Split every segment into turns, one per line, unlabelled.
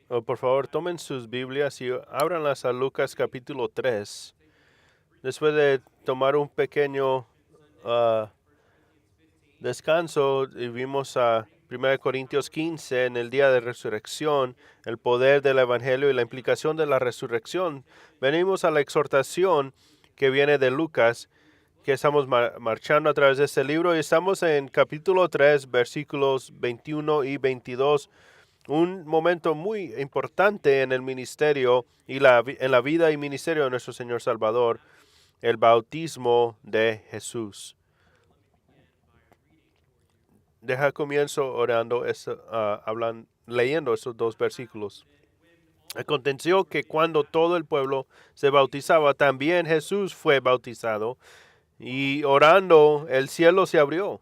Por favor, tomen sus Biblias y ábranlas a Lucas capítulo 3. Después de tomar un pequeño ah, descanso, y vimos a 1 Corintios 15 en el día de resurrección, el poder del Evangelio y la implicación de la resurrección. Venimos a la exhortación que viene de Lucas, que estamos marchando a través de este libro, y estamos en capítulo 3, versículos 21 y 22. Un momento muy importante en el ministerio y en la vida y ministerio de nuestro Señor Salvador, el bautismo de Jesús. Comienzo orando, leyendo esos dos versículos. Aconteció que cuando todo el pueblo se bautizaba, también Jesús fue bautizado, y orando el cielo se abrió,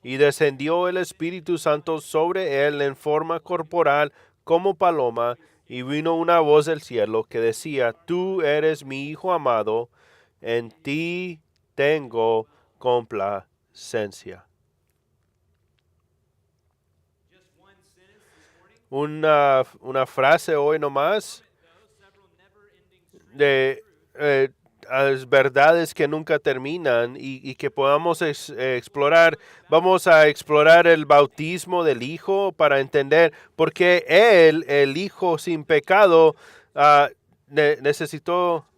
y descendió el Espíritu Santo sobre él en forma corporal como paloma, y vino una voz del cielo que decía: Tú eres mi Hijo amado, en ti tengo complacencia. Una frase hoy nomás de las verdades que nunca terminan y que podamos explorar. Vamos a explorar el bautismo del Hijo para entender por qué Él, el Hijo sin pecado,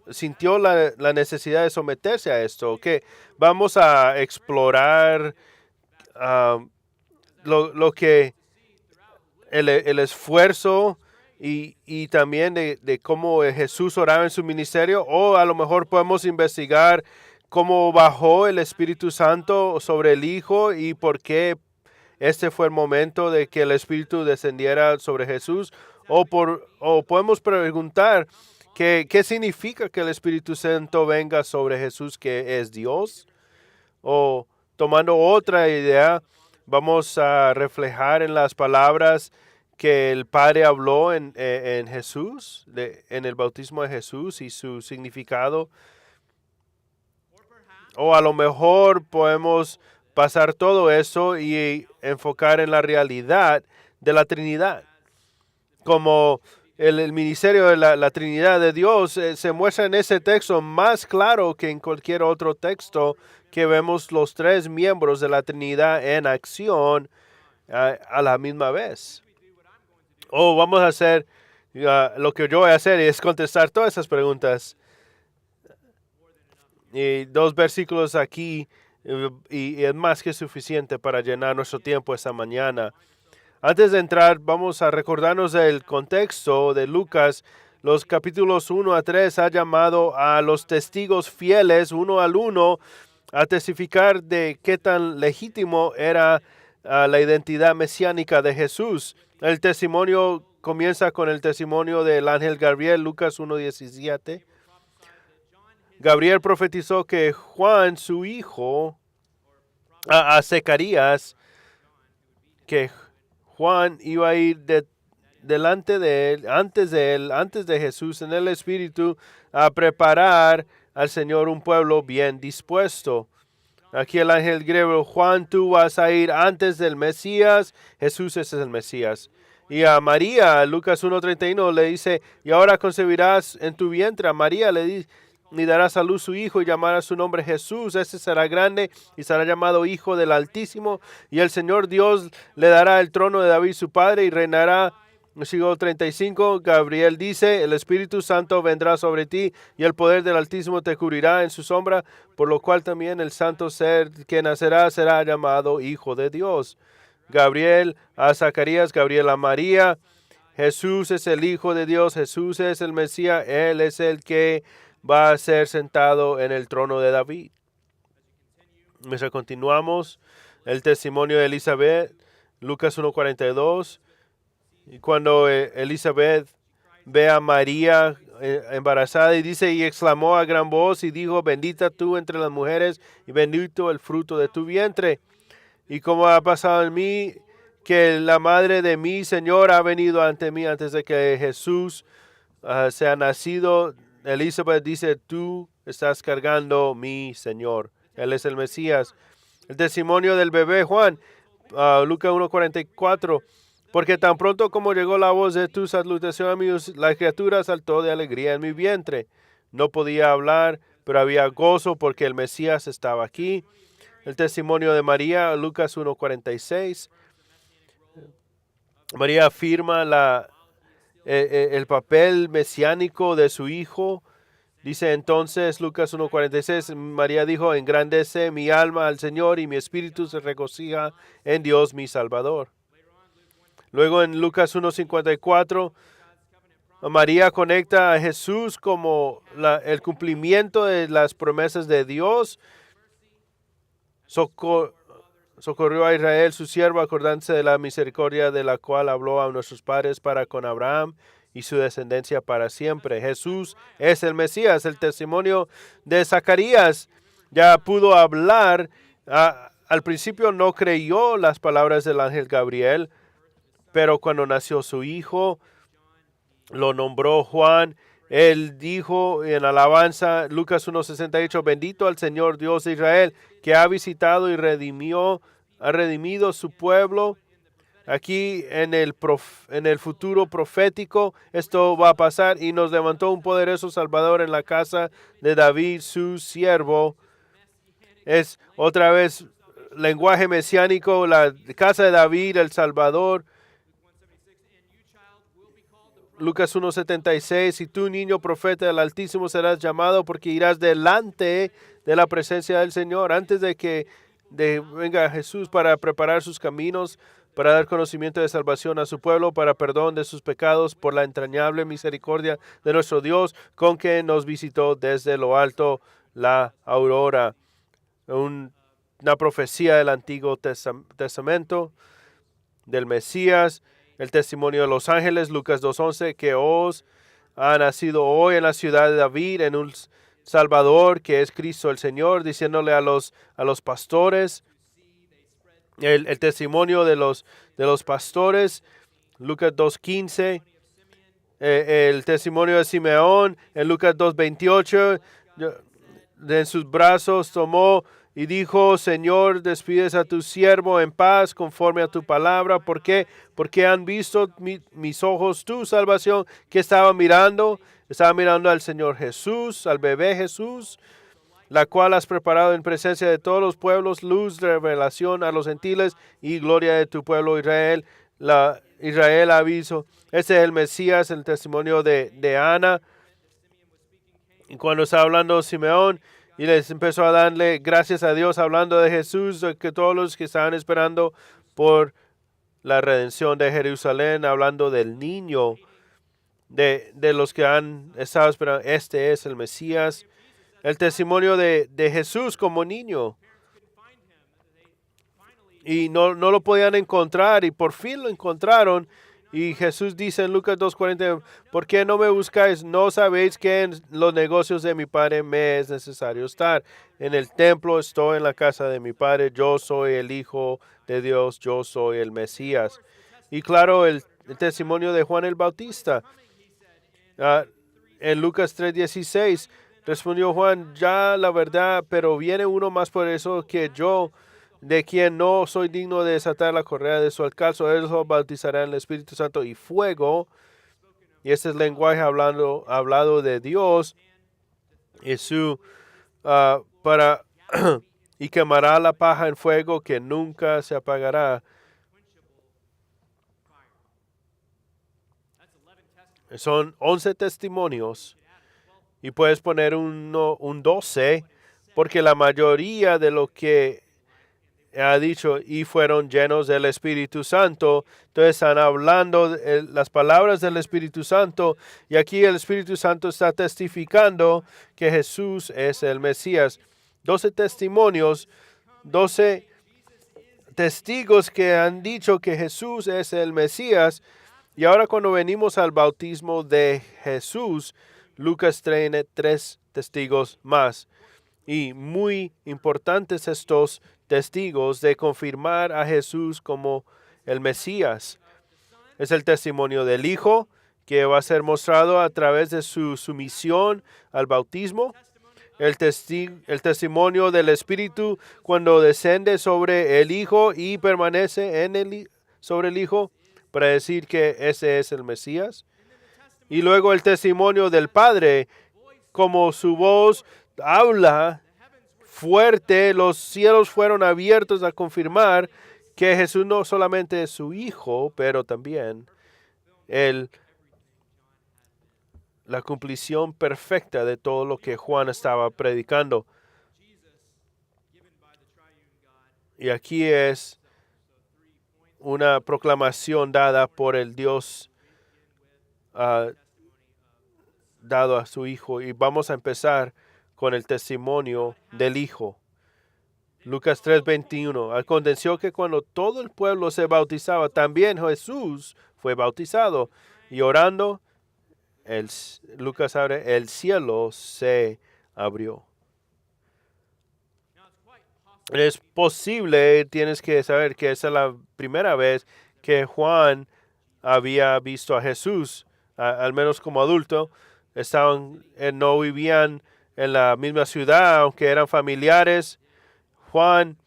sintió la necesidad de someterse a esto. Que vamos a explorar ah, lo que el esfuerzo y también de cómo Jesús oraba en su ministerio, o a lo mejor podemos investigar cómo bajó el Espíritu Santo sobre el Hijo y por qué este fue el momento de que el Espíritu descendiera sobre Jesús, o podemos preguntar qué significa que el Espíritu Santo venga sobre Jesús, que es Dios, o tomando otra idea, vamos a reflejar en las palabras que el Padre habló en Jesús, en el bautismo de Jesús y su significado. O a lo mejor podemos pasar todo eso y enfocar en la realidad de la Trinidad. Como el ministerio de la Trinidad de Dios se muestra en ese texto más claro que en cualquier otro texto, que vemos los tres miembros de la Trinidad en acción a la misma vez. O vamos a hacer lo que yo voy a hacer, es contestar todas esas preguntas. Y dos versículos aquí y es más que suficiente para llenar nuestro tiempo esta mañana. Antes de entrar, vamos a recordarnos del contexto de Lucas. Los capítulos 1 a 3 ha llamado a los testigos fieles uno al uno a testificar de qué tan legítimo era la identidad mesiánica de Jesús. El testimonio comienza con el testimonio del ángel Gabriel, Lucas 1:17. Gabriel profetizó que Juan, su hijo, a Zacarías, que Juan iba a ir delante de él, antes de Jesús, en el Espíritu, a preparar al Señor un pueblo bien dispuesto. Aquí el ángel griego: Juan, tú vas a ir antes del Mesías. Jesús es el Mesías. Y a María, Lucas 1:31, le dice: y ahora concebirás en tu vientre. A María le dice: y darás a luz su hijo y llamará su nombre Jesús. Este será grande y será llamado Hijo del Altísimo. Y el Señor Dios le dará el trono de David su padre y reinará. Versículo 35, Gabriel dice: el Espíritu Santo vendrá sobre ti y el poder del Altísimo te cubrirá en su sombra, por lo cual también el santo ser que nacerá será llamado Hijo de Dios. Gabriel a Zacarías, Gabriel a María. Jesús es el Hijo de Dios, Jesús es el Mesías, Él es el que va a ser sentado en el trono de David. Mientras continuamos, el testimonio de Elizabeth, Lucas 1:42. Y cuando Elizabeth ve a María embarazada, y dice: y exclamó a gran voz y dijo: bendita tú entre las mujeres y bendito el fruto de tu vientre. Y como ha pasado en mí, que la madre de mi Señor ha venido ante mí antes de que Jesús sea nacido. Elizabeth dice: tú estás cargando mi Señor. Él es el Mesías. El testimonio del bebé Juan, Lucas 1:44. Porque tan pronto como llegó la voz de tu salutación a mí, la criatura saltó de alegría en mi vientre. No podía hablar, pero había gozo porque el Mesías estaba aquí. El testimonio de María, Lucas 1:46. María afirma el papel mesiánico de su hijo. Dice entonces Lucas 1:46, María dijo, engrandece mi alma al Señor y mi espíritu se regocija en Dios mi Salvador. Luego en Lucas 1:54, María conecta a Jesús como el cumplimiento de las promesas de Dios. Socorrió a Israel, su siervo, acordándose de la misericordia de la cual habló a nuestros padres para con Abraham y su descendencia para siempre. Jesús es el Mesías. El testimonio de Zacarías ya pudo hablar. Al principio no creyó las palabras del ángel Gabriel, pero cuando nació su hijo, lo nombró Juan. Él dijo en alabanza, Lucas 1:68, bendito al Señor Dios de Israel, que ha visitado y ha redimido su pueblo. Aquí en el futuro profético esto va a pasar y nos levantó un poderoso Salvador en la casa de David, su siervo. Es otra vez lenguaje mesiánico, la casa de David, el Salvador. Lucas 1:76, y tú, niño profeta del Altísimo, serás llamado porque irás delante de la presencia del Señor antes de que venga Jesús para preparar sus caminos, para dar conocimiento de salvación a su pueblo, para perdón de sus pecados, por la entrañable misericordia de nuestro Dios, con que nos visitó desde lo alto la aurora. Una profecía del Antiguo Testamento, del Mesías. El testimonio de los ángeles, Lucas 2:11, que os ha nacido hoy en la ciudad de David, en un Salvador que es Cristo el Señor, diciéndole a los pastores, el testimonio de los pastores, Lucas 2:15, el testimonio de Simeón, en Lucas 2:28, en sus brazos tomó y dijo, Señor, despides a tu siervo en paz conforme a tu palabra. ¿Por qué? Porque han visto mis ojos tu salvación. ¿Qué estaba mirando? Estaba mirando al Señor Jesús, al bebé Jesús, la cual has preparado en presencia de todos los pueblos, luz de revelación a los gentiles y gloria de tu pueblo Israel. Israel aviso. Ese es el Mesías, el testimonio de Ana. Y cuando estaba hablando Simeón, y les empezó a darle gracias a Dios, hablando de Jesús, de que todos los que estaban esperando por la redención de Jerusalén, hablando del niño, de los que han estado esperando, este es el Mesías. El testimonio de Jesús como niño. Y no lo podían encontrar, y por fin lo encontraron. Y Jesús dice en Lucas 2:40, ¿por qué no me buscáis? ¿No sabéis que en los negocios de mi Padre me es necesario estar? En el templo estoy, en la casa de mi Padre. Yo soy el Hijo de Dios, yo soy el Mesías. Y claro, el testimonio de Juan el Bautista. En Lucas 3:16, respondió Juan, ya la verdad, pero viene uno más poderoso que yo, de quien no soy digno de desatar la correa de su alcalzo. Él los bautizará en el Espíritu Santo y fuego. Y este es el lenguaje hablado de Dios. Y y quemará la paja en fuego que nunca se apagará. Son 11 testimonios. Y puedes poner un 12, porque la mayoría de lo que ha dicho y fueron llenos del Espíritu Santo. Entonces están hablando las palabras del Espíritu Santo, y aquí el Espíritu Santo está testificando que Jesús es el Mesías. 12 testimonios, 12 testigos que han dicho que Jesús es el Mesías. Y ahora cuando venimos al bautismo de Jesús, Lucas trae 3 testigos más. Y muy importantes estos testigos de confirmar a Jesús como el Mesías. Es el testimonio del Hijo, que va a ser mostrado a través de su sumisión al bautismo. El testimonio del Espíritu cuando desciende sobre el Hijo y permanece sobre el Hijo. para decir que ese es el Mesías. Y luego el testimonio del Padre, como su voz habla fuerte, los cielos fueron abiertos a confirmar que Jesús no solamente es su Hijo, pero también la cumplición perfecta de todo lo que Juan estaba predicando. Y aquí es una proclamación dada por el Dios dado a su Hijo. Y vamos a empezar con el testimonio del Hijo. Lucas 3:21. Aconteció que cuando todo el pueblo se bautizaba, también Jesús fue bautizado. Y orando, Lucas abre, el cielo se abrió. Es posible, tienes que saber que esa es la primera vez que Juan había visto a Jesús, al menos como adulto. No vivían en la misma ciudad, aunque eran familiares. Juan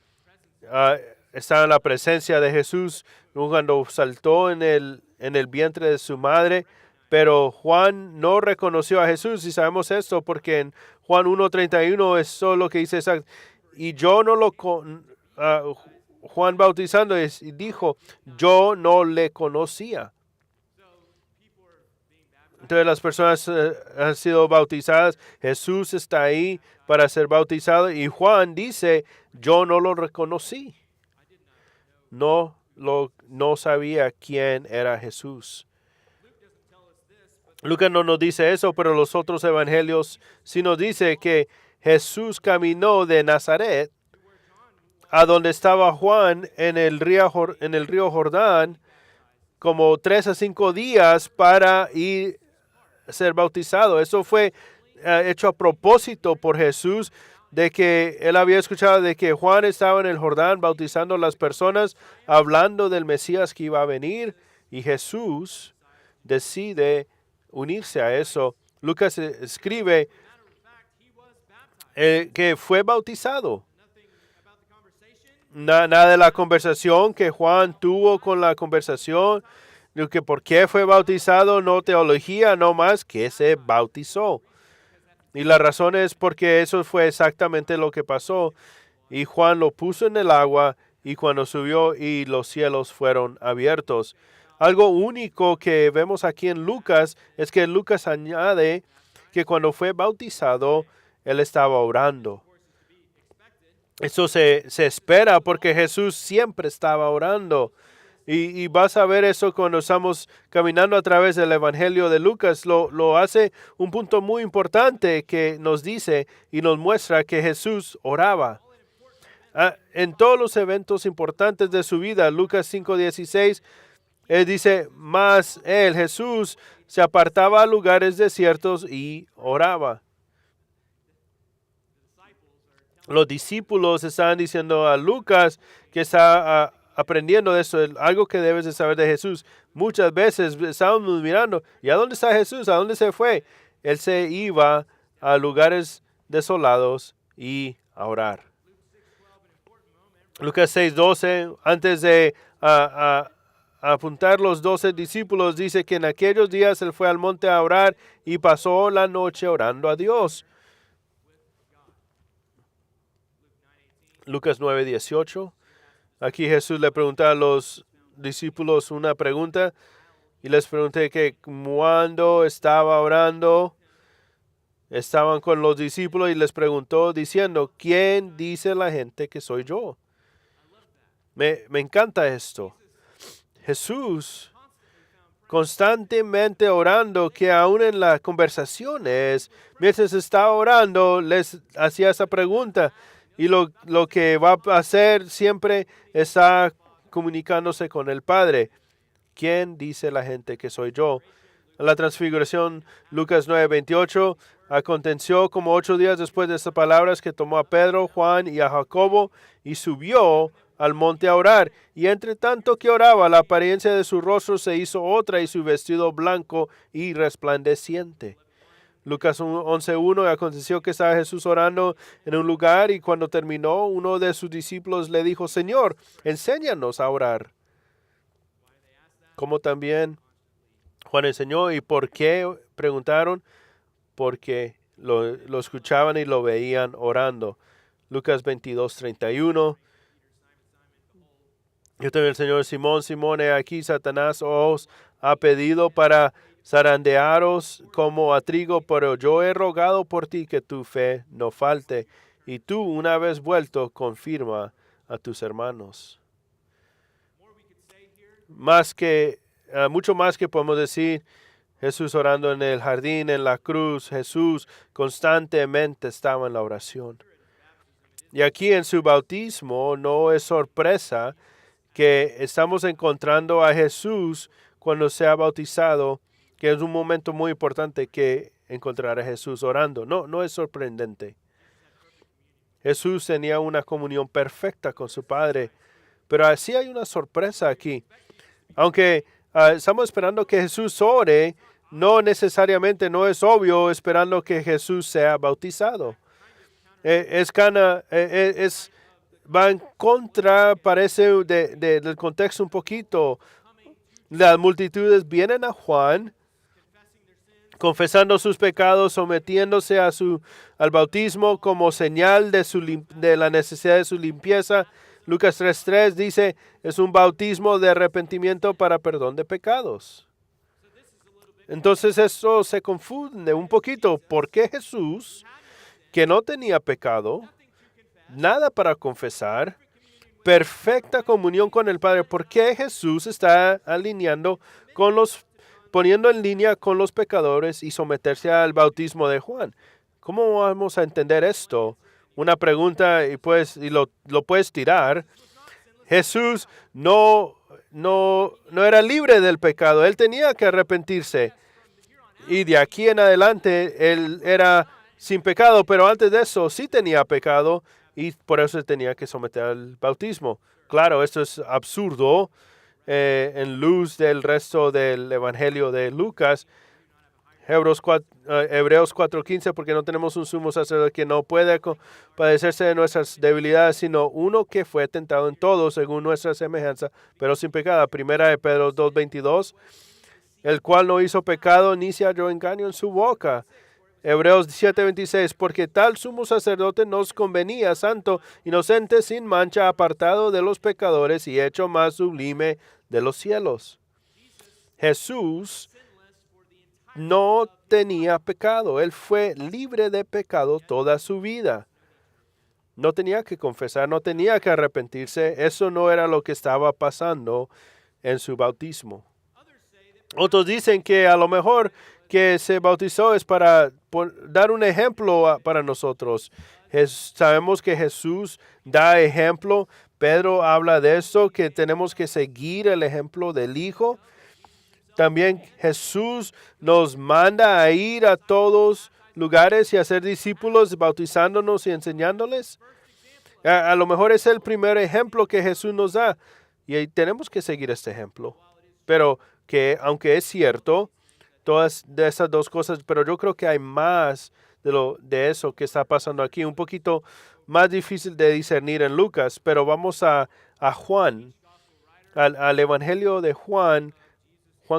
estaba en la presencia de Jesús cuando saltó en el vientre de su madre, pero Juan no reconoció a Jesús, y sabemos esto porque en Juan 1:31 es solo que dice exacto. Y yo no lo Juan bautizando y dijo, yo no le conocía. Entonces las personas han sido bautizadas. Jesús está ahí para ser bautizado. Y Juan dice, yo no lo reconocí. No sabía quién era Jesús. Lucas no nos dice eso, pero los otros evangelios sí nos dice que Jesús caminó de Nazaret a donde estaba Juan en el río Jordán como 3 a 5 días para ir a ser bautizado. Eso fue hecho a propósito por Jesús, de que él había escuchado de que Juan estaba en el Jordán bautizando a las personas, hablando del Mesías que iba a venir, y Jesús decide unirse a eso. Lucas escribe que fue bautizado. Nada de la conversación que Juan tuvo con la conversación, de que por qué fue bautizado, no teología, no más, que se bautizó. Y la razón es porque eso fue exactamente lo que pasó. Y Juan lo puso en el agua, y cuando subió y los cielos fueron abiertos. Algo único que vemos aquí en Lucas es que Lucas añade que cuando fue bautizado, él estaba orando. Eso se espera porque Jesús siempre estaba orando. Y vas a ver eso cuando estamos caminando a través del Evangelio de Lucas. Lo hace un punto muy importante que nos dice y nos muestra que Jesús oraba. En todos los eventos importantes de su vida, Lucas 5:16, él dice, mas él, Jesús, se apartaba a lugares desiertos y oraba. Los discípulos estaban diciendo a Lucas que está aprendiendo de eso, algo que debes de saber de Jesús. Muchas veces estábamos mirando, ¿y a dónde está Jesús? ¿A dónde se fue? Él se iba a lugares desolados y a orar. Lucas 6:12, antes de apuntar los 12 discípulos, dice que en aquellos días él fue al monte a orar y pasó la noche orando a Dios. Lucas 9:18. Aquí Jesús le pregunta a los discípulos una pregunta y les pregunté que cuando estaba orando, estaban con los discípulos y les preguntó diciendo, ¿quién dice la gente que soy yo? Me encanta esto. Jesús constantemente orando, que aún en las conversaciones, mientras estaba orando, les hacía esa pregunta. Y lo que va a hacer siempre está comunicándose con el Padre. ¿Quién dice la gente que soy yo? La transfiguración, Lucas 9:28, aconteció como 8 días después de estas palabras que tomó a Pedro, Juan y a Jacobo y subió al monte a orar. Y entre tanto que oraba, la apariencia de su rostro se hizo otra y su vestido blanco y resplandeciente. Lucas 11:1, aconteció que estaba Jesús orando en un lugar y cuando terminó, uno de sus discípulos le dijo, Señor, enséñanos a orar, como también Juan enseñó. ¿Y por qué? Preguntaron. Porque lo escuchaban y lo veían orando. Lucas 22:31. Yo también el Señor: Simón, Simón, he aquí Satanás os ha pedido para zarandearos como a trigo, pero yo he rogado por ti que tu fe no falte, y tú, una vez vuelto, confirma a tus hermanos. Mucho más que podemos decir. Jesús orando en el jardín, en la cruz. Jesús constantemente estaba en la oración. Y aquí en su bautismo no es sorpresa que estamos encontrando a Jesús cuando se ha bautizado, que es un momento muy importante que encontrar a Jesús orando. No es sorprendente. Jesús tenía una comunión perfecta con su Padre, pero así hay una sorpresa aquí. Aunque estamos esperando que Jesús ore, no necesariamente, no es obvio esperando que Jesús sea bautizado. Va en contra, parece, del contexto un poquito. Las multitudes vienen a Juan confesando sus pecados, sometiéndose al bautismo como señal de la necesidad de su limpieza. Lucas 3:3 dice, es un bautismo de arrepentimiento para perdón de pecados. Entonces eso se confunde un poquito. ¿Por qué Jesús, que no tenía pecado, nada para confesar, perfecta comunión con el Padre, por qué Jesús está poniendo en línea con los pecadores y someterse al bautismo de Juan? ¿Cómo vamos a entender esto? Una pregunta y lo puedes tirar. Jesús no era libre del pecado. Él tenía que arrepentirse. Y de aquí en adelante él era sin pecado, pero antes de eso sí tenía pecado y por eso se tenía que someter al bautismo. Claro, esto es absurdo en luz del resto del Evangelio de Lucas. Hebreos 4:15, porque no tenemos un sumo sacerdote que no puede padecerse de nuestras debilidades, sino uno que fue tentado en todo según nuestra semejanza, pero sin pecado. Primera de Pedro 2:22, el cual no hizo pecado ni se halló engaño en su boca. Hebreos 7:26, porque tal sumo sacerdote nos convenía, santo, inocente, sin mancha, apartado de los pecadores y hecho más sublime de los cielos. Jesús no tenía pecado. Él fue libre de pecado toda su vida. No tenía que confesar, no tenía que arrepentirse. Eso no era lo que estaba pasando en su bautismo. Otros dicen que a lo mejor que se bautizó es para dar un ejemplo para nosotros. Sabemos que Jesús da ejemplo. Pedro habla de eso, que tenemos que seguir el ejemplo del Hijo. También Jesús nos manda a ir a todos lugares y a ser discípulos, bautizándonos y enseñándoles. A lo mejor es el primer ejemplo que Jesús nos da y tenemos que seguir este ejemplo. Pero que aunque es cierto, todas de esas dos cosas, pero yo creo que hay más de eso que está pasando aquí, un poquito más difícil de discernir en Lucas, pero vamos a Juan, al Evangelio de Juan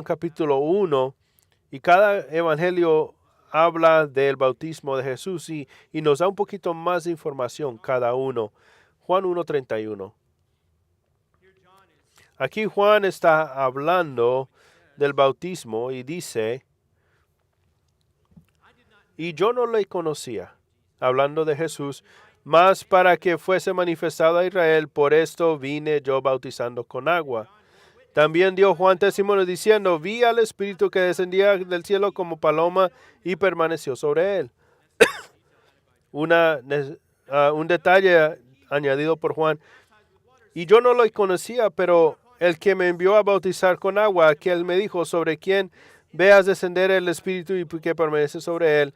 capítulo 1, y cada evangelio habla del bautismo de Jesús y nos da un poquito más de información cada uno. Juan 1:31. Aquí Juan está hablando del bautismo y dice, y yo no le conocía, hablando de Jesús, mas para que fuese manifestado a Israel, por esto vine yo bautizando con agua. También dio Juan testimonio diciendo, vi al Espíritu que descendía del cielo como paloma y permaneció sobre él. Un detalle añadido por Juan. Y yo no lo conocía, pero el que me envió a bautizar con agua, aquel me dijo, sobre quien veas descender el Espíritu y que permanece sobre él,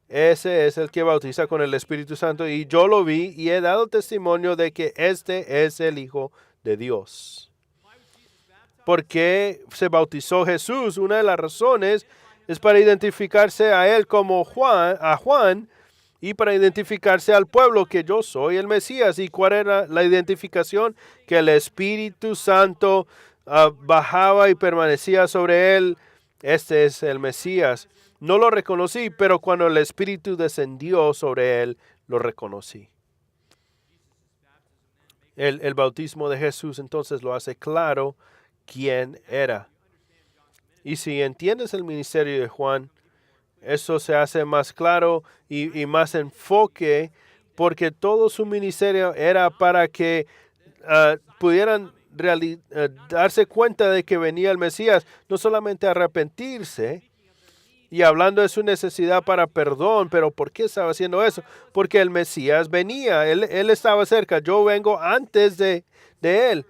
ese es el que bautiza con el Espíritu Santo. Y yo lo vi y he dado testimonio de que este es el Hijo de Dios. ¿Por qué se bautizó Jesús? Una de las razones es para identificarse a él como Juan, y para identificarse al pueblo que yo soy el Mesías. ¿Y cuál era la identificación? Que el Espíritu Santo bajaba y permanecía sobre él. Este es el Mesías. No lo reconocí, pero cuando el Espíritu descendió sobre él, lo reconocí. El bautismo de Jesús entonces lo hace claro quién era. Y si entiendes el ministerio de Juan, eso se hace más claro y más enfoque, porque todo su ministerio era para que pudieran darse cuenta de que venía el Mesías, no solamente arrepentirse y hablando de su necesidad para perdón, pero ¿por qué estaba haciendo eso? Porque el Mesías venía, él estaba cerca, yo vengo antes de él.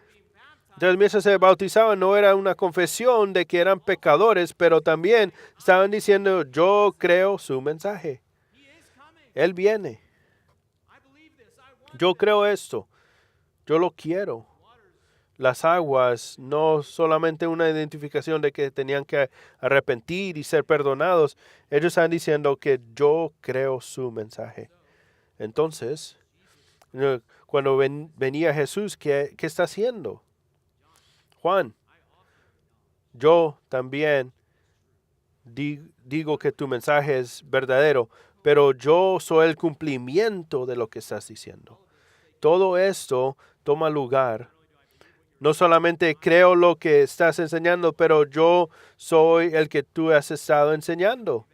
Entonces, mientras se bautizaban, no era una confesión de que eran pecadores, pero también estaban diciendo, yo creo su mensaje. Él viene. Yo creo esto. Yo lo quiero. Las aguas, no solamente una identificación de que tenían que arrepentir y ser perdonados. Ellos están diciendo que yo creo su mensaje. Entonces, cuando venía Jesús, ¿qué está haciendo? Juan, yo también digo que tu mensaje es verdadero, pero yo soy el cumplimiento de lo que estás diciendo. Todo esto toma lugar. No solamente creo lo que estás enseñando, pero yo soy el que tú has estado enseñando.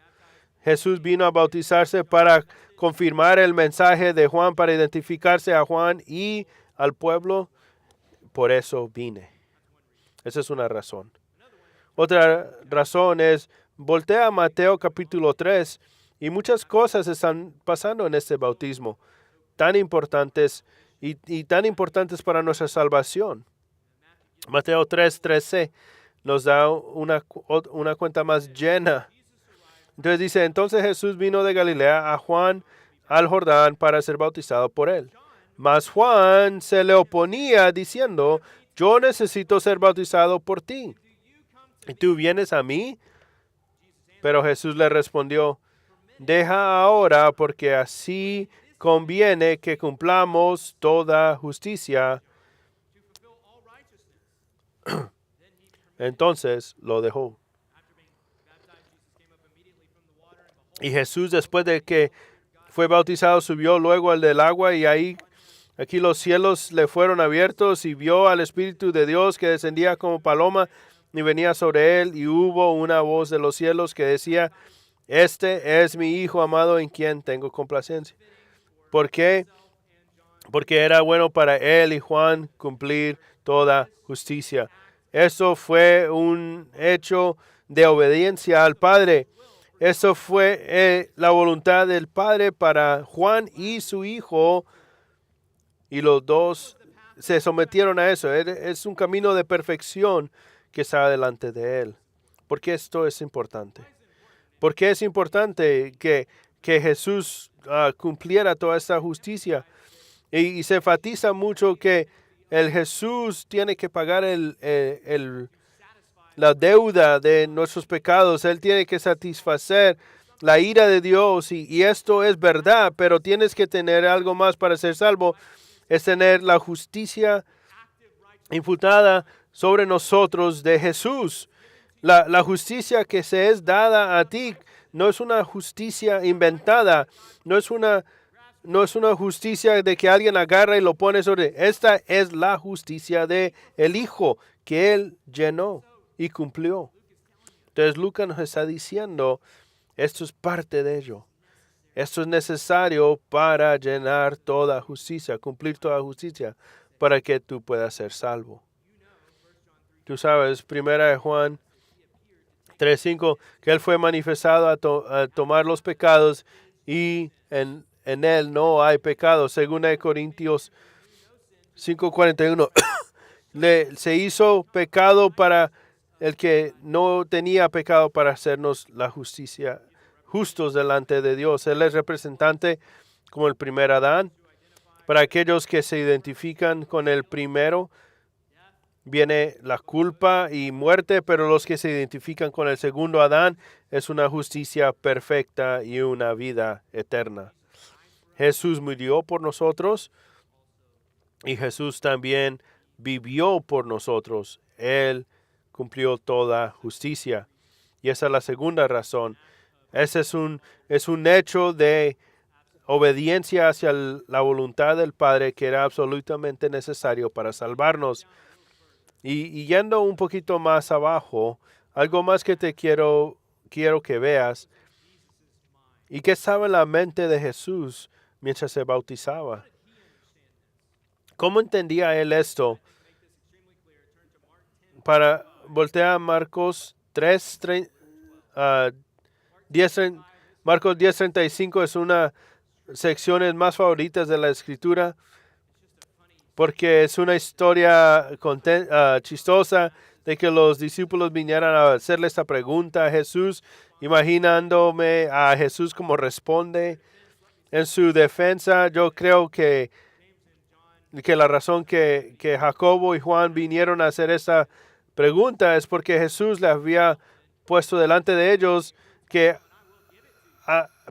Jesús vino a bautizarse para confirmar el mensaje de Juan, para identificarse a Juan y al pueblo. Por eso vine. Esa es una razón. Otra razón es, voltea a Mateo capítulo 3 y muchas cosas están pasando en este bautismo, tan importantes y tan importantes para nuestra salvación. Mateo 3:13 nos da una cuenta más llena. Entonces dice, entonces Jesús vino de Galilea a Juan al Jordán para ser bautizado por él. Mas Juan se le oponía diciendo, yo necesito ser bautizado por ti, ¿y tú vienes a mí? Pero Jesús le respondió, deja ahora, porque así conviene que cumplamos toda justicia. Entonces lo dejó. Y Jesús, después de que fue bautizado, subió luego al del agua, y aquí los cielos le fueron abiertos, y vio al Espíritu de Dios que descendía como paloma y venía sobre él, y hubo una voz de los cielos que decía, este es mi Hijo amado en quien tengo complacencia. ¿Por qué? Porque era bueno para él y Juan cumplir toda justicia. Eso fue un hecho de obediencia al Padre. Eso fue la voluntad del Padre para Juan y su hijo, y los dos se sometieron a eso. Es un camino de perfección que está delante de él. ¿Por qué esto es importante? Porque es importante que Jesús cumpliera toda esta justicia. Y se enfatiza mucho que el Jesús tiene que pagar la deuda de nuestros pecados. Él tiene que satisfacer la ira de Dios. Y esto es verdad, pero tienes que tener algo más para ser salvo. Es tener la justicia imputada sobre nosotros de Jesús. La justicia que se es dada a ti no es una justicia inventada, no es una justicia de que alguien agarra y lo pone sobre. Esta es la justicia de el Hijo que Él llenó y cumplió. Entonces Lucas nos está diciendo, esto es parte de ello. Esto es necesario para llenar toda justicia, cumplir toda justicia, para que tú puedas ser salvo. Tú sabes, 1 Juan 3:5, que Él fue manifestado a tomar los pecados, y en Él no hay pecado. Según Corintios 5:41, se hizo pecado para el que no tenía pecado, para hacernos la justicia, justos delante de Dios. Él es representante como el primer Adán. Para aquellos que se identifican con el primero, viene la culpa y muerte, pero los que se identifican con el segundo Adán es una justicia perfecta y una vida eterna. Jesús murió por nosotros y Jesús también vivió por nosotros. Él cumplió toda justicia. Y esa es la segunda razón. Ese es un hecho de obediencia hacia la voluntad del Padre que era absolutamente necesario para salvarnos. Y yendo un poquito más abajo, algo más que quiero que veas, y que estaba en la mente de Jesús mientras se bautizaba. ¿Cómo entendía él esto? Para voltear a Marcos 3, 10, Marcos 10:35 es una secciones más favoritas de la escritura porque es una historia chistosa de que los discípulos vinieran a hacerle esta pregunta a Jesús, imaginándome a Jesús como responde en su defensa. Yo creo que la razón que Jacobo y Juan vinieron a hacer esta pregunta es porque Jesús le había puesto delante de ellos que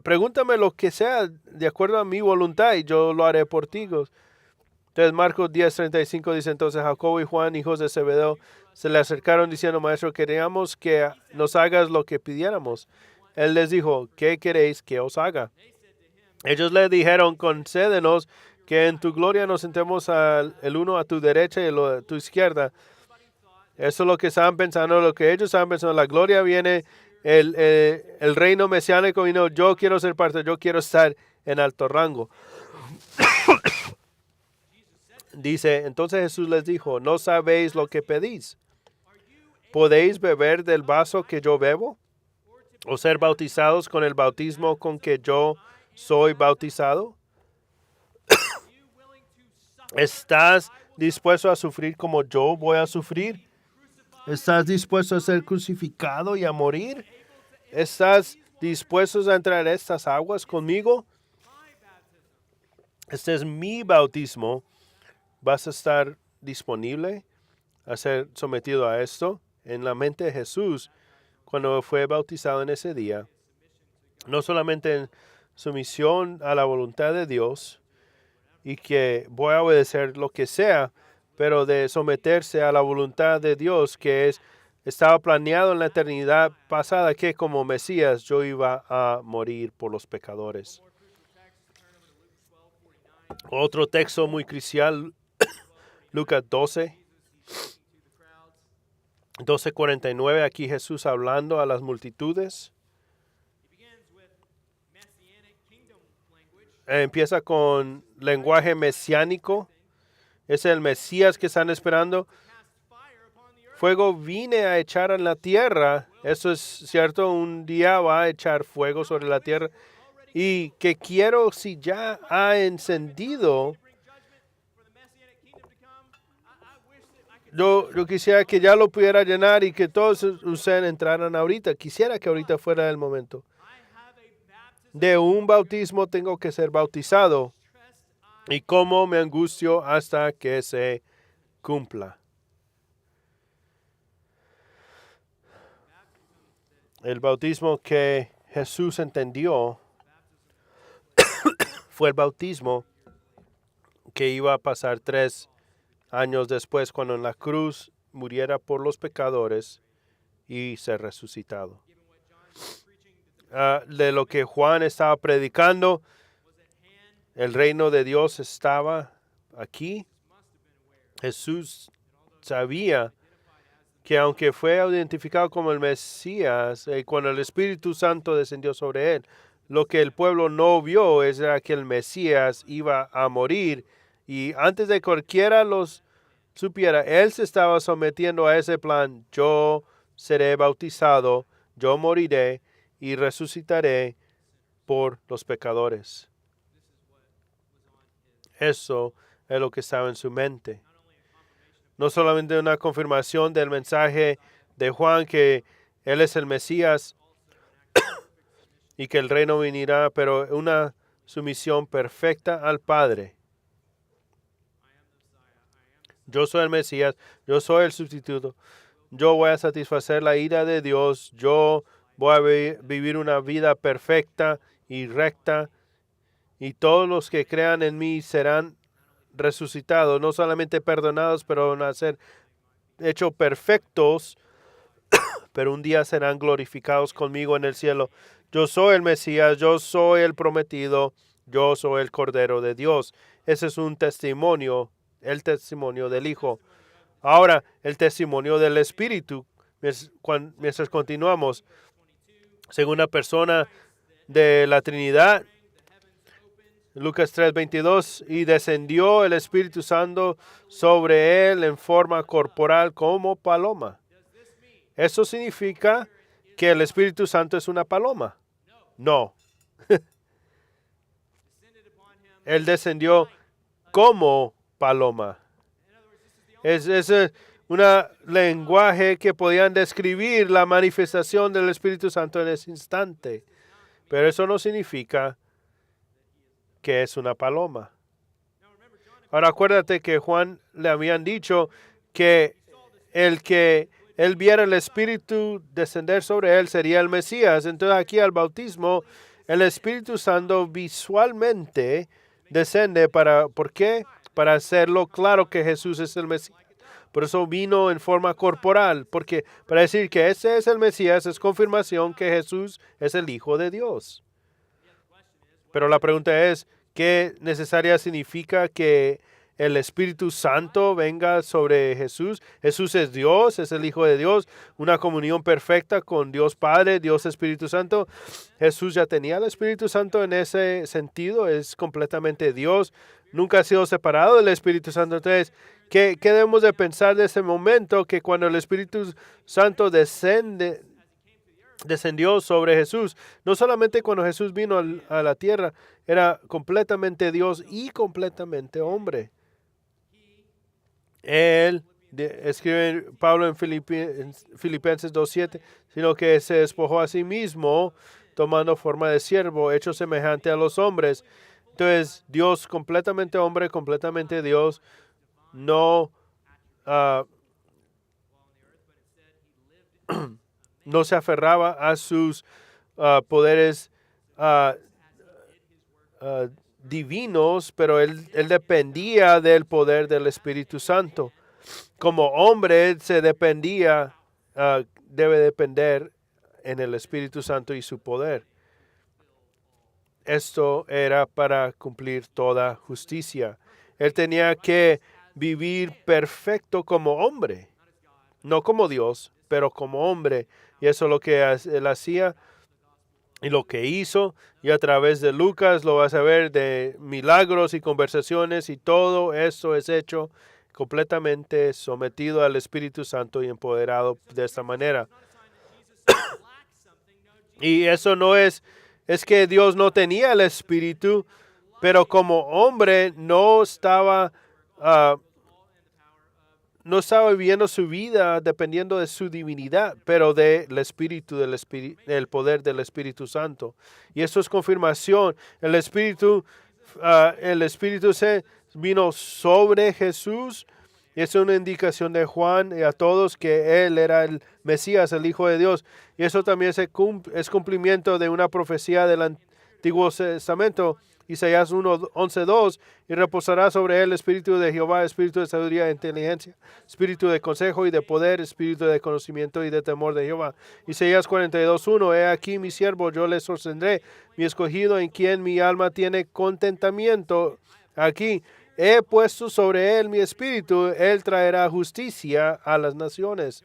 pregúntame lo que sea de acuerdo a mi voluntad y yo lo haré por ti. Entonces Marcos 10:35 dice, entonces Jacobo y Juan, hijos de Zebedeo, se le acercaron diciendo, maestro, queríamos que nos hagas lo que pidiéramos. Él les dijo, ¿qué queréis que os haga? Ellos le dijeron, concédenos que en tu gloria nos sentemos el uno a tu derecha y el otro a tu izquierda. Eso es lo que estaban pensando, lo que ellos estaban pensando. La gloria viene, el reino mesiánico vino, yo quiero ser parte, yo quiero estar en alto rango. Dice, entonces Jesús les dijo, ¿no sabéis lo que pedís? ¿Podéis beber del vaso que yo bebo? ¿O ser bautizados con el bautismo con que yo soy bautizado? ¿Estás dispuesto a sufrir como yo voy a sufrir? ¿Estás dispuesto a ser crucificado y a morir? ¿Estás dispuesto a entrar en estas aguas conmigo? Este es mi bautismo. ¿Vas a estar disponible a ser sometido a esto? En la mente de Jesús, cuando fue bautizado en ese día, no solamente en sumisión a la voluntad de Dios y que voy a obedecer lo que sea, pero de someterse a la voluntad de Dios que estaba planeado en la eternidad pasada que como Mesías yo iba a morir por los pecadores. Otro texto muy crucial, Lucas 12:49, aquí Jesús hablando a las multitudes. Empieza con lenguaje mesiánico. Es el Mesías que están esperando. Fuego vine a echar en la tierra. Eso es cierto, un día va a echar fuego sobre la tierra. Y que quiero, si ya ha encendido, yo quisiera que ya lo pudiera llenar y que todos ustedes entraran ahorita. Quisiera que ahorita fuera el momento. De un bautismo tengo que ser bautizado. Y cómo me angustio hasta que se cumpla. El bautismo que Jesús entendió fue el bautismo que iba a pasar 3 años después, cuando en la cruz muriera por los pecadores y ser resucitado. De lo que Juan estaba predicando, el reino de Dios estaba aquí. Jesús sabía que aunque fue identificado como el Mesías, cuando el Espíritu Santo descendió sobre él, lo que el pueblo no vio era que el Mesías iba a morir. Y antes de que cualquiera los supiera, él se estaba sometiendo a ese plan. Yo seré bautizado, yo moriré y resucitaré por los pecadores. Eso es lo que estaba en su mente. No solamente una confirmación del mensaje de Juan que él es el Mesías y que el reino venirá, pero una sumisión perfecta al Padre. Yo soy el Mesías, yo soy el sustituto. Yo voy a satisfacer la ira de Dios. Yo voy a vivir una vida perfecta y recta. Y todos los que crean en mí serán resucitados, no solamente perdonados, pero van a ser hecho perfectos, pero un día serán glorificados conmigo en el cielo. Yo soy el Mesías, yo soy el prometido, yo soy el Cordero de Dios. Ese es un testimonio, el testimonio del Hijo. Ahora, el testimonio del Espíritu, mientras continuamos, segunda persona de la Trinidad, Lucas 3:22, y descendió el Espíritu Santo sobre él en forma corporal como paloma. ¿Eso significa que el Espíritu Santo es una paloma? No. Él descendió como paloma. Es un lenguaje que podían describir la manifestación del Espíritu Santo en ese instante. Pero eso no significa que es una paloma. Ahora acuérdate que Juan le habían dicho que él viera el Espíritu descender sobre él sería el Mesías. Entonces aquí al bautismo el Espíritu Santo visualmente descende ¿por qué? Para hacerlo claro que Jesús es el Mesías. Por eso vino en forma corporal, porque para decir que ese es el Mesías es confirmación que Jesús es el Hijo de Dios. Pero la pregunta es, ¿qué necesaria significa que el Espíritu Santo venga sobre Jesús? Jesús es Dios, es el Hijo de Dios, una comunión perfecta con Dios Padre, Dios Espíritu Santo. Jesús ya tenía el Espíritu Santo en ese sentido, es completamente Dios, nunca ha sido separado del Espíritu Santo. Entonces, ¿qué debemos de pensar de ese momento que cuando el Espíritu Santo descendió sobre Jesús? No solamente cuando Jesús vino a la tierra, era completamente Dios y completamente hombre. Escribe Pablo en Filipenses 2:7, sino que se despojó a sí mismo, tomando forma de siervo, hecho semejante a los hombres. Entonces, Dios completamente hombre, completamente Dios, no no se aferraba a sus poderes divinos, pero él dependía del poder del Espíritu Santo. Como hombre se debe depender en el Espíritu Santo y su poder. Esto era para cumplir toda justicia. Él tenía que vivir perfecto como hombre, no como Dios, pero como hombre. Y eso es lo que él hacía y lo que hizo. Y a través de Lucas lo vas a ver de milagros y conversaciones, y todo eso es hecho completamente sometido al Espíritu Santo y empoderado de esta manera. Y eso no es que Dios no tenía el Espíritu, pero como hombre no estaba viviendo su vida dependiendo de su divinidad, pero del Espíritu, del poder del Espíritu Santo. Y eso es confirmación. El Espíritu se vino sobre Jesús. Y es una indicación de Juan y a todos que Él era el Mesías, el Hijo de Dios. Y eso también es cumplimiento de una profecía del Antiguo Testamento, Isaías 11:2, y reposará sobre él el Espíritu de Jehová, Espíritu de sabiduría e inteligencia, Espíritu de consejo y de poder, Espíritu de conocimiento y de temor de Jehová. Isaías 42:1, he aquí mi siervo, yo le sostendré, mi escogido en quien mi alma tiene contentamiento. Aquí, he puesto sobre él mi espíritu, él traerá justicia a las naciones.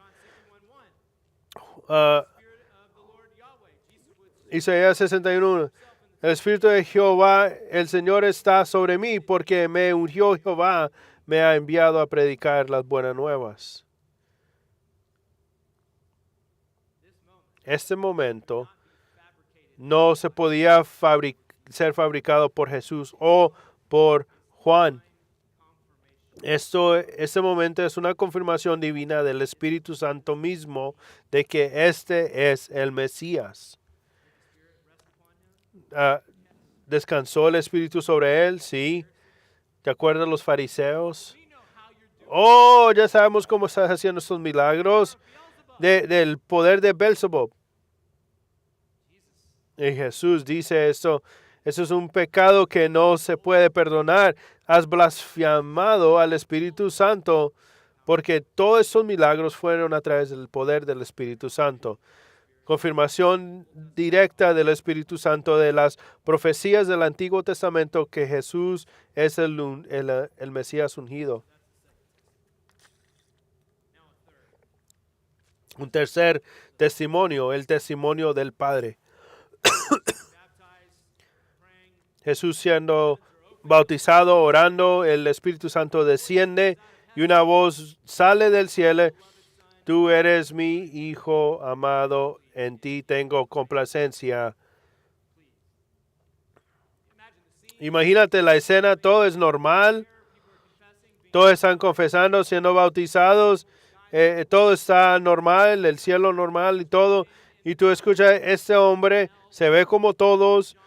Isaías 61. El Espíritu de Jehová, el Señor está sobre mí, porque me ungió Jehová, me ha enviado a predicar las buenas nuevas. Este momento no se podía ser fabricado por Jesús o por Juan. Este momento es una confirmación divina del Espíritu Santo mismo de que este es el Mesías. ¿Descansó el Espíritu sobre él? Sí. ¿Te acuerdas los fariseos? Oh, ya sabemos cómo estás haciendo estos milagros del poder de Beelzebub. Y Jesús dice esto. Eso es un pecado que no se puede perdonar. Has blasfemado al Espíritu Santo porque todos esos milagros fueron a través del poder del Espíritu Santo. Confirmación directa del Espíritu Santo de las profecías del Antiguo Testamento que Jesús es el Mesías ungido. Un tercer testimonio, el testimonio del Padre. Jesús siendo bautizado, orando, el Espíritu Santo desciende y una voz sale del cielo. Tú eres mi Hijo amado, en ti tengo complacencia. Imagínate la escena, todo es normal, todos están confesando, siendo bautizados, todo está normal, el cielo normal y todo. Y tú escuchas, este hombre se ve como todos,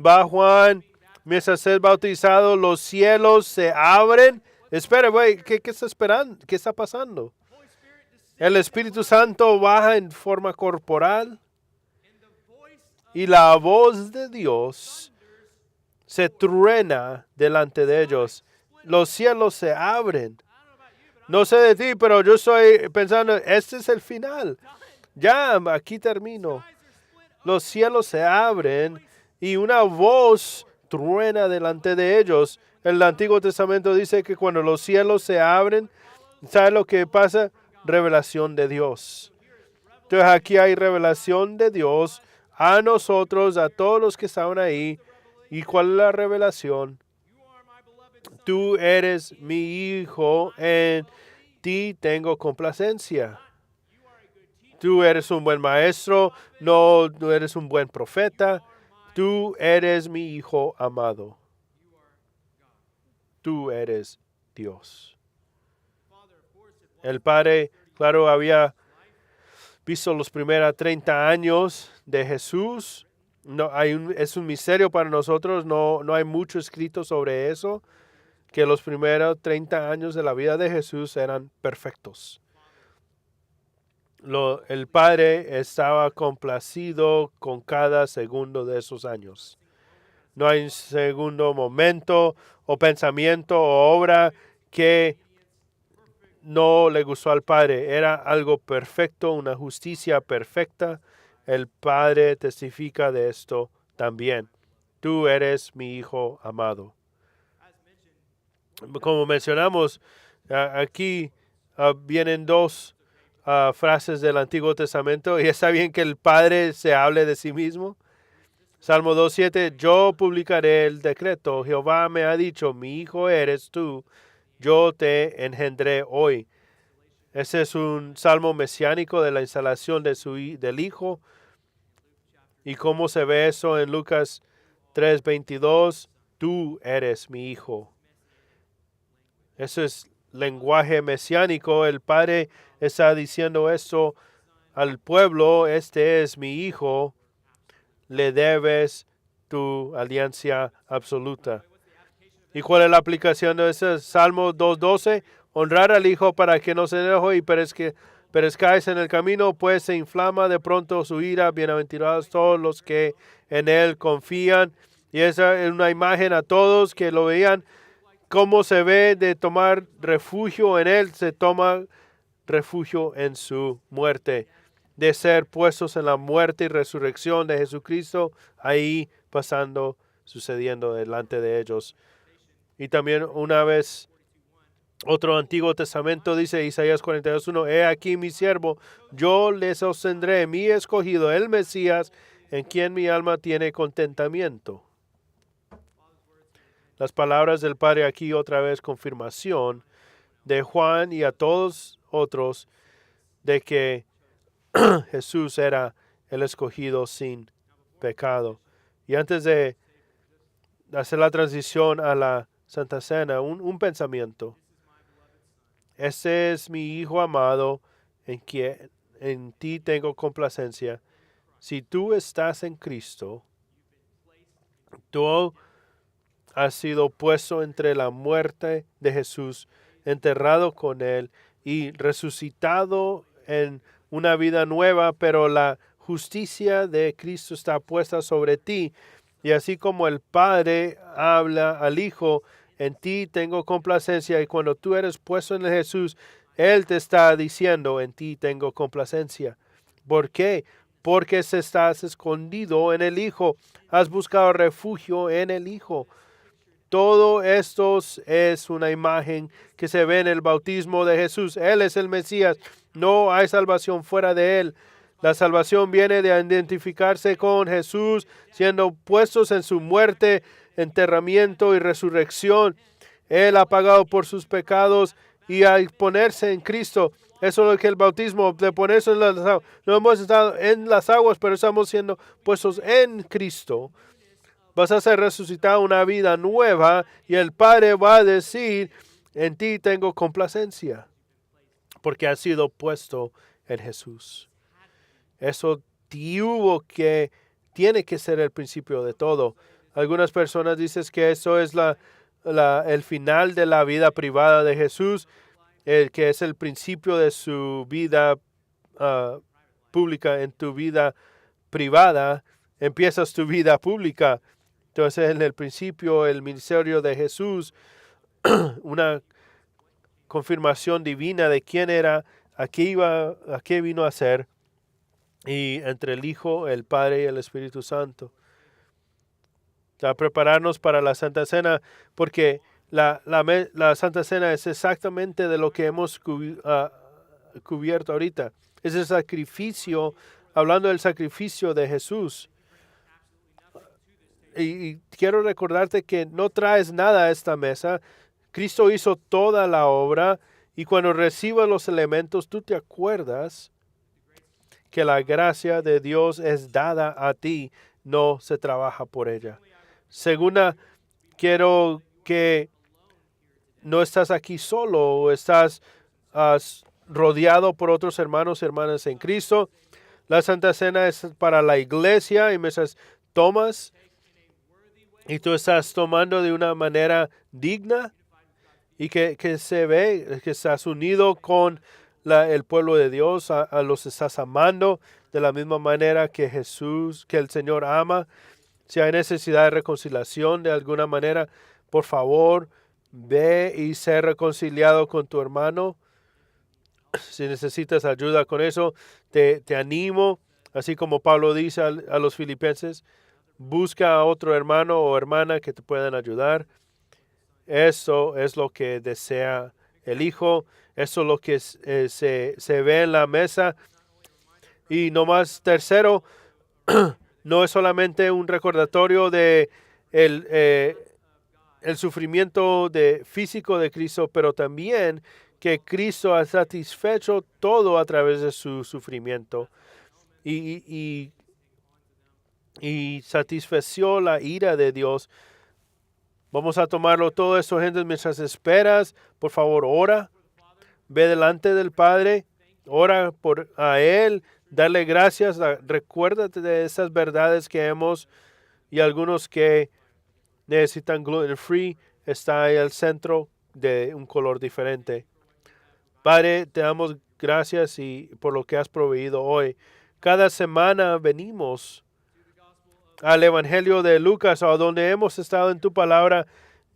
va Juan, mientras es bautizado, los cielos se abren. Espera, güey, ¿qué está esperando? ¿Qué está pasando? El Espíritu Santo baja en forma corporal y la voz de Dios se truena delante de ellos. Los cielos se abren. No sé de ti, pero yo estoy pensando, este es el final. Ya, aquí termino. Los cielos se abren y una voz truena delante de ellos. El Antiguo Testamento dice que cuando los cielos se abren, ¿sabe lo que pasa? Revelación de Dios. Entonces aquí hay revelación de Dios a nosotros, a todos los que estaban ahí. ¿Y cuál es la revelación? Tú eres mi Hijo, en ti tengo complacencia. Tú eres un buen maestro, no eres un buen profeta. Tú eres mi Hijo amado. Tú eres Dios. El Padre, claro, había visto los primeros 30 años de Jesús. No, es un misterio para nosotros, no hay mucho escrito sobre eso, que los primeros 30 años de la vida de Jesús eran perfectos. El Padre estaba complacido con cada segundo de esos años. No hay un segundo momento o pensamiento o obra que no le gustó al Padre. Era algo perfecto, una justicia perfecta. El Padre testifica de esto también. Tú eres mi Hijo amado. Como mencionamos, aquí vienen dos frases del Antiguo Testamento. Y está bien que el Padre se hable de sí mismo. Salmo 2:7, yo publicaré el decreto. Jehová me ha dicho, mi hijo eres tú. Yo te engendré hoy. Ese es un salmo mesiánico de la instalación del Hijo. ¿Y cómo se ve eso en Lucas 3:22? Tú eres mi Hijo. Eso es lenguaje mesiánico. El Padre está diciendo esto al pueblo. Este es mi Hijo. Le debes tu alianza absoluta. ¿Y cuál es la aplicación de ese Salmo 2:12? Honrar al Hijo para que no se enoje y perezcáis en el camino, pues se inflama de pronto su ira. Bienaventurados todos los que en Él confían. Y esa es una imagen a todos que lo veían. Cómo se ve de tomar refugio en Él, se toma refugio en su muerte. De ser puestos en la muerte y resurrección de Jesucristo, ahí pasando, sucediendo delante de ellos. Y también una vez, otro Antiguo Testamento dice, Isaías 42:1, he aquí mi siervo, yo le sostendré, mi escogido, el Mesías, en quien mi alma tiene contentamiento. Las palabras del Padre aquí otra vez confirmación de Juan y a todos otros de que Jesús era el escogido sin pecado. Y antes de hacer la transición a la Santa Cena, un pensamiento. Este es mi Hijo amado, en quien en ti tengo complacencia. Si tú estás en Cristo, tú has sido puesto entre la muerte de Jesús, enterrado con Él y resucitado en una vida nueva, pero la justicia de Cristo está puesta sobre ti. Y así como el Padre habla al Hijo, en ti tengo complacencia. Y cuando tú eres puesto en Jesús, Él te está diciendo, en ti tengo complacencia. ¿Por qué? Porque estás escondido en el Hijo. Has buscado refugio en el Hijo. Todo esto es una imagen que se ve en el bautismo de Jesús. Él es el Mesías. No hay salvación fuera de Él. La salvación viene de identificarse con Jesús, siendo puestos en su muerte, enterramiento y resurrección. Él ha pagado por sus pecados y al ponerse en Cristo. Eso es lo que el bautismo, de ponerse en las aguas. No hemos estado en las aguas, pero estamos siendo puestos en Cristo. Vas a ser resucitado una vida nueva y el Padre va a decir, en ti tengo complacencia, porque has sido puesto en Jesús. Eso tiene que ser el principio de todo. Algunas personas dicen que eso es el final de la vida privada de Jesús, el que es el principio de su vida pública. En tu vida privada empiezas tu vida pública. Entonces, en el principio, el ministerio de Jesús, una confirmación divina de quién era, a qué vino a ser, y entre el Hijo, el Padre y el Espíritu Santo. A prepararnos para la Santa Cena, porque la Santa Cena es exactamente de lo que hemos cubierto ahorita. Es el sacrificio, hablando del sacrificio de Jesús. Y quiero recordarte que no traes nada a esta mesa. Cristo hizo toda la obra y cuando recibas los elementos, tú te acuerdas que la gracia de Dios es dada a ti, no se trabaja por ella. Segunda, quiero que no estás aquí solo, estás rodeado por otros hermanos y hermanas en Cristo. La Santa Cena es para la iglesia y mientras tomas y tú estás tomando de una manera digna y que se ve que estás unido con el pueblo de Dios, a los estás amando de la misma manera que que el Señor ama. Si hay necesidad de reconciliación de alguna manera, por favor, ve y sé reconciliado con tu hermano. Si necesitas ayuda con eso, te animo, así como Pablo dice a los filipenses, busca a otro hermano o hermana que te puedan ayudar. Eso es lo que desea el Hijo. Eso es lo que se ve en la mesa. Y no más, tercero, no es solamente un recordatorio de el sufrimiento físico de Cristo, pero también que Cristo ha satisfecho todo a través de su sufrimiento y satisfeció la ira de Dios. Vamos a tomarlo todo eso, gente, mientras esperas. Por favor, ora. Ve delante del Padre. Ora a Él. Dale gracias. Recuérdate de esas verdades que y algunos que necesitan gluten free. Está ahí al centro de un color diferente. Padre, te damos gracias por lo que has proveído hoy. Cada semana venimos al Evangelio de Lucas, a donde hemos estado en tu palabra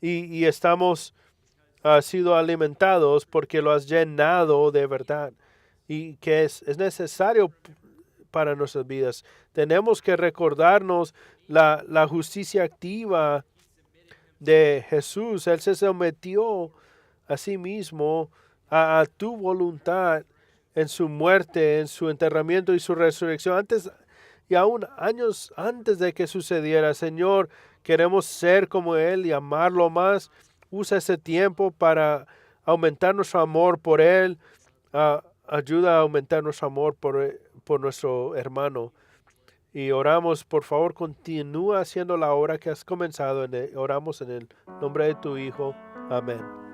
y estamos sido alimentados porque lo has llenado de verdad y que es necesario para nuestras vidas. Tenemos que recordarnos la justicia activa de Jesús. Él se sometió a sí mismo a tu voluntad en su muerte, en su enterramiento y su resurrección. Antes y aún años antes de que sucediera, Señor, queremos ser como Él y amarlo más. Usa ese tiempo para aumentar nuestro amor por Él. Ayuda a aumentar nuestro amor por nuestro hermano. Y oramos, por favor, continúa haciendo la obra que has comenzado. Oramos en el nombre de tu Hijo. Amén.